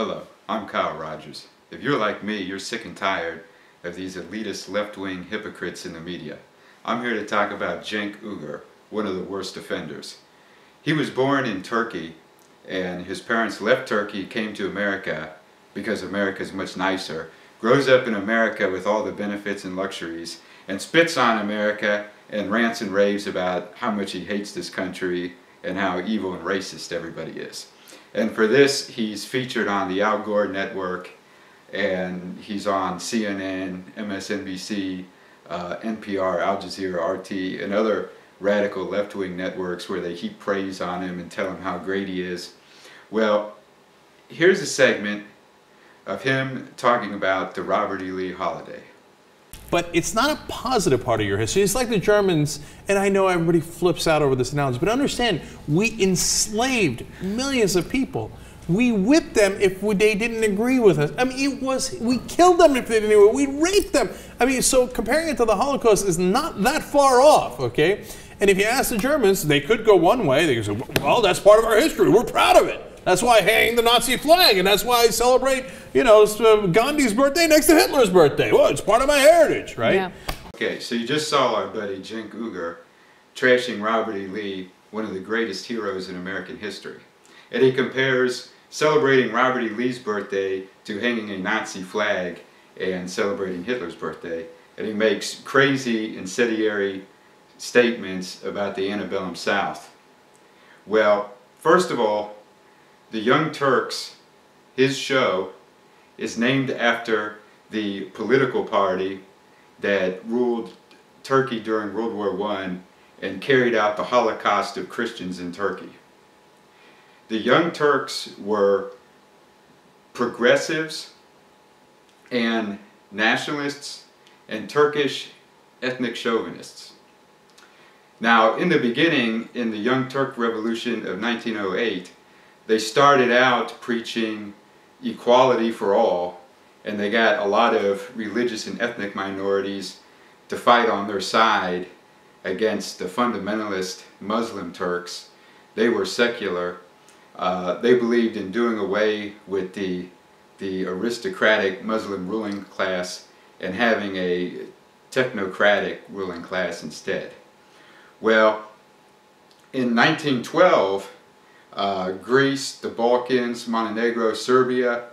Hello, I'm Kyle Rogers. If you're like me, you're sick and tired of these elitist left-wing hypocrites in the media. I'm here to talk about Cenk Uygur, one of the worst offenders. He was born in Turkey, and his parents left Turkey, came to America because America is much nicer, grows up in America with all the benefits and luxuries, and spits on America and rants and raves about how much he hates this country and how evil and racist everybody is. And for this, he's featured on the Al Gore Network, and he's on CNN, MSNBC, NPR, Al Jazeera, RT, and other radical left-wing networks where they heap praise on him and tell him how great he is. Well, here's a segment of him talking about the Robert E. Lee holiday. But it's not a positive part of your history. It's like the Germans, and I know everybody flips out over this analogy, but understand, we enslaved millions of people. We whipped them if they didn't agree with us. I mean, we killed them if they didn't agree. We raped them. I mean, so comparing it to the Holocaust is not that far off, okay? And if you ask the Germans, they could go one way. They could say, well, that's part of our history. We're proud of it. That's why I hang the Nazi flag, and that's why I celebrate, you know, Gandhi's birthday next to Hitler's birthday. Well, it's part of my heritage, right? Yeah. Okay, so you just saw our buddy Cenk Uygur trashing Robert E. Lee, one of the greatest heroes in American history. And he compares celebrating Robert E. Lee's birthday to hanging a Nazi flag and celebrating Hitler's birthday. And he makes crazy, incendiary statements about the antebellum South. Well, first of all, the Young Turks, his show, is named after the political party that ruled Turkey during World War I and carried out the Holocaust of Christians in Turkey. The Young Turks were progressives and nationalists and Turkish ethnic chauvinists. Now, in the beginning, in the Young Turk Revolution of 1908, they started out preaching equality for all, and they got a lot of religious and ethnic minorities to fight on their side against the fundamentalist Muslim Turks. They were secular. They believed in doing away with the aristocratic Muslim ruling class and having a technocratic ruling class instead. Well, in 1912, Greece, the Balkans, Montenegro, Serbia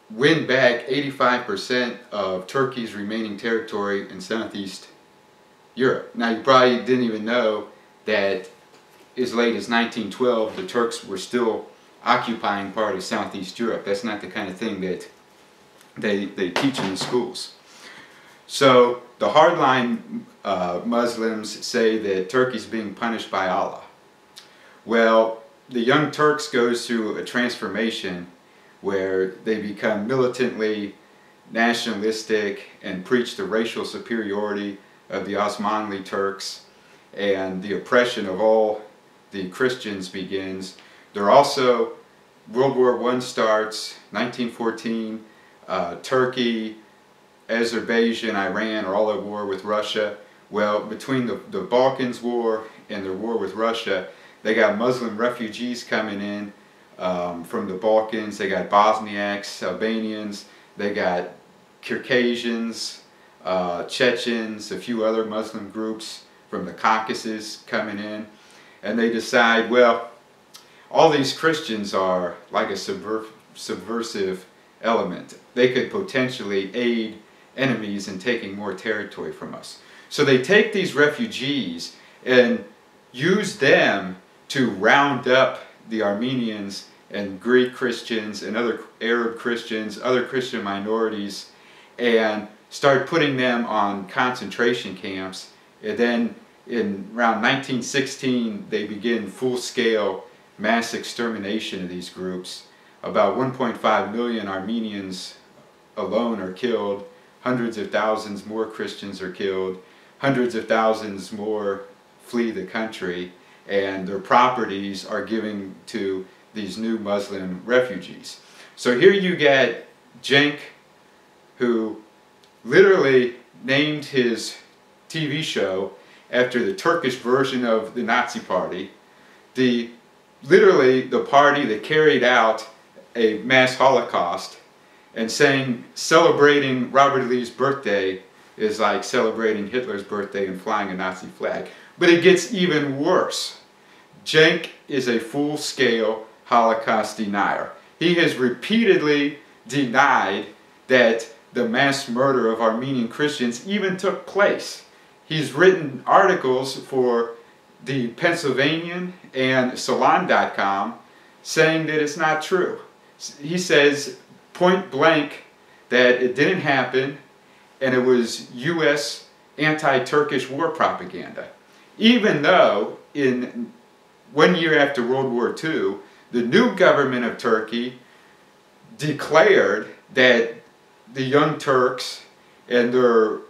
win back 85% of Turkey's remaining territory in Southeast Europe. Now, you probably didn't even know that as late as 1912 the Turks were still occupying part of Southeast Europe. That's not the kind of thing that they teach in the schools. So the hardline Muslims say that Turkey's being punished by Allah. Well, the Young Turks goes through a transformation where they become militantly nationalistic and preach the racial superiority of the Osmanli Turks, and the oppression of all the Christians begins. They're also, World War I starts, 1914, Turkey, Azerbaijan, Iran are all at war with Russia. Well, between the Balkans War and the war with Russia, they got Muslim refugees coming in from the Balkans. They got Bosniaks, Albanians, they got Caucasians, Chechens, a few other Muslim groups from the Caucasus coming in. And they decide, well, all these Christians are like a subversive element. They could potentially aid enemies in taking more territory from us. So they take these refugees and use them to round up the Armenians and Greek Christians and other Arab Christians, other Christian minorities, and start putting them on concentration camps. And then in around 1916 they begin full-scale mass extermination of these groups. About 1.5 million Armenians alone are killed, hundreds of thousands more Christians are killed, hundreds of thousands more flee the country, and their properties are given to these new Muslim refugees. So here you get Cenk, who literally named his TV show after the Turkish version of the Nazi Party, literally the party that carried out a mass Holocaust and saying celebrating Robert E. Lee's birthday is like celebrating Hitler's birthday and flying a Nazi flag. But it gets even worse. Cenk is a full-scale Holocaust denier. He has repeatedly denied that the mass murder of Armenian Christians even took place. He's written articles for the Pennsylvanian and Salon.com saying that it's not true. He says point blank that it didn't happen and it was U.S. anti-Turkish war propaganda. Even though in 1 year after World War II, the new government of Turkey declared that the Young Turks and the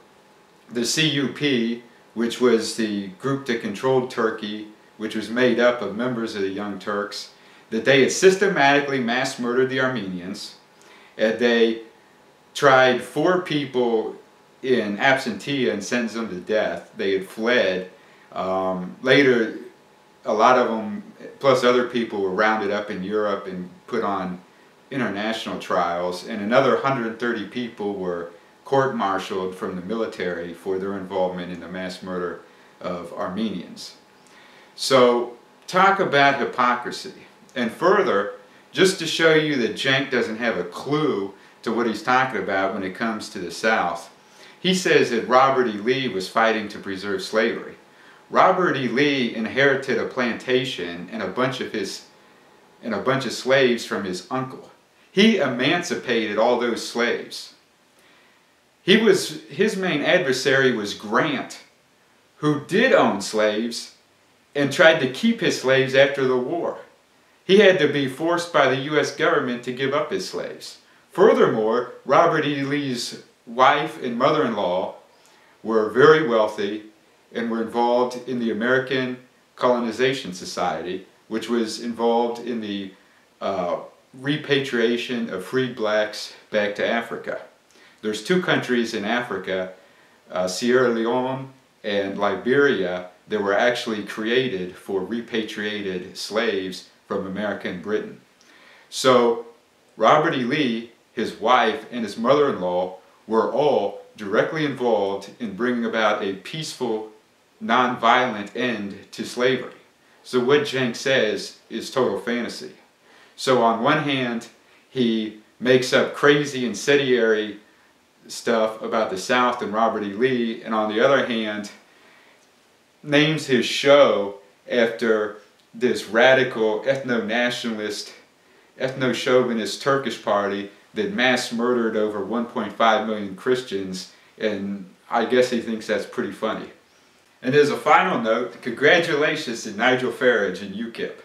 CUP, which was the group that controlled Turkey, which was made up of members of the Young Turks, that they had systematically mass murdered the Armenians, and they tried 4 people in absentia and sentenced them to death. They had fled. Later, a lot of them, plus other people, were rounded up in Europe and put on international trials, and another 130 people were court-martialed from the military for their involvement in the mass murder of Armenians. So, talk about hypocrisy. And further, just to show you that Cenk doesn't have a clue to what he's talking about when it comes to the South, he says that Robert E. Lee was fighting to preserve slavery. Robert E. Lee inherited a plantation and a bunch of slaves from his uncle. He emancipated all those slaves. His main adversary was Grant, who did own slaves and tried to keep his slaves after the war. He had to be forced by the U.S. government to give up his slaves. Furthermore, Robert E. Lee's wife and mother-in-law were very wealthy and were involved in the American Colonization Society, which was involved in the repatriation of freed blacks back to Africa. There's 2 countries in Africa, Sierra Leone and Liberia, that were actually created for repatriated slaves from America and Britain. So Robert E. Lee, his wife, and his mother-in-law were all directly involved in bringing about a peaceful, non-violent end to slavery. So what Cenk says is total fantasy. So on one hand, he makes up crazy incendiary stuff about the South and Robert E. Lee, and on the other hand, names his show after this radical ethno-nationalist, ethno-chauvinist Turkish party that mass murdered over 1.5 million Christians, and I guess he thinks that's pretty funny. And as a final note, congratulations to Nigel Farage and UKIP.